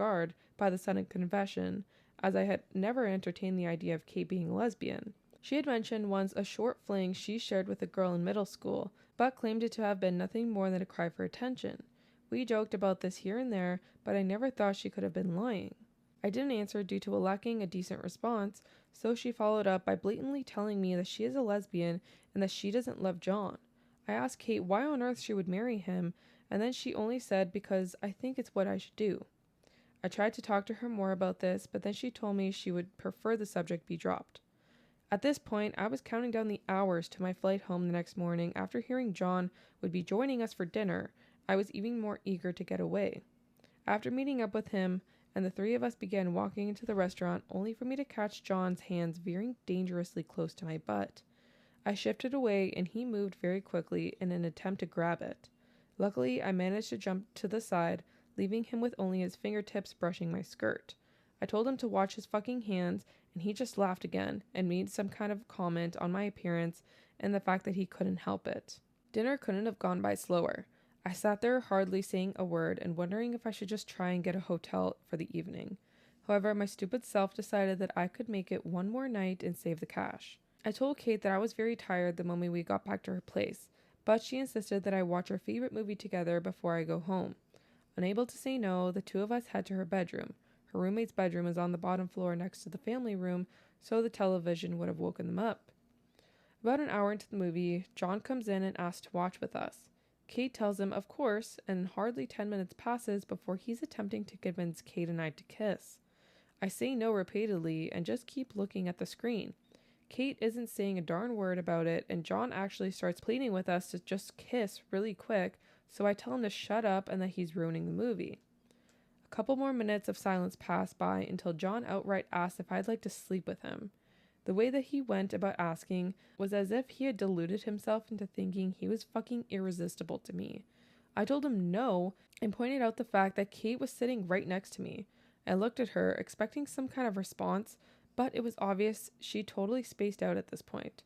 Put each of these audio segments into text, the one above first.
guard by the sudden confession, as I had never entertained the idea of Kate being a lesbian. She had mentioned once a short fling she shared with a girl in middle school, but claimed it to have been nothing more than a cry for attention. We joked about this here and there, but I never thought she could have been lying. I didn't answer due to lacking a decent response, so she followed up by blatantly telling me that she is a lesbian and that she doesn't love John. I asked Kate why on earth she would marry him, and then she only said, because I think it's what I should do. I tried to talk to her more about this, but then she told me she would prefer the subject be dropped. At this point, I was counting down the hours to my flight home the next morning. After hearing John would be joining us for dinner, I was even more eager to get away. After meeting up with him, and the three of us began walking into the restaurant, only for me to catch John's hands veering dangerously close to my butt. I shifted away, and he moved very quickly in an attempt to grab it. Luckily, I managed to jump to the side, leaving him with only his fingertips brushing my skirt. I told him to watch his fucking hands, and he just laughed again and made some kind of comment on my appearance and the fact that he couldn't help it. Dinner couldn't have gone by slower. I sat there hardly saying a word and wondering if I should just try and get a hotel for the evening. However, my stupid self decided that I could make it one more night and save the cash. I told Kate that I was very tired the moment we got back to her place, but she insisted that I watch our favorite movie together before I go home. Unable to say no, the two of us head to her bedroom. Her roommate's bedroom is on the bottom floor next to the family room, so the television would have woken them up. About an hour into the movie, John comes in and asks to watch with us. Kate tells him, of course, and hardly 10 minutes passes before he's attempting to convince Kate and I to kiss. I say no repeatedly and just keep looking at the screen. Kate isn't saying a darn word about it, and John actually starts pleading with us to just kiss really quick, so I tell him to shut up and that he's ruining the movie. A couple more minutes of silence pass by until John outright asks if I'd like to sleep with him. The way that he went about asking was as if he had deluded himself into thinking he was fucking irresistible to me. I told him no and pointed out the fact that Kate was sitting right next to me. I looked at her, expecting some kind of response, but it was obvious she totally spaced out at this point.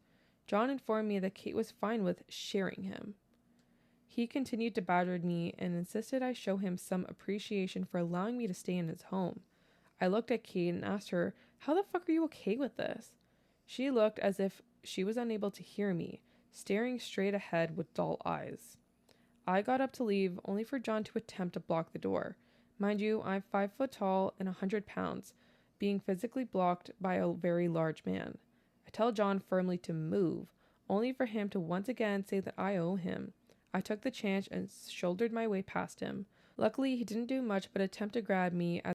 John informed me that Kate was fine with sharing him. He continued to badger me and insisted I show him some appreciation for allowing me to stay in his home. I looked at Kate and asked her, "How the fuck are you okay with this?" She looked as if she was unable to hear me, staring straight ahead with dull eyes. I got up to leave, only for John to attempt to block the door. Mind you, I'm 5 foot tall and 100 pounds, being physically blocked by a very large man. I tell John firmly to move, only for him to once again say that I owe him. I took the chance and shouldered my way past him. Luckily, he didn't do much but attempt to grab me as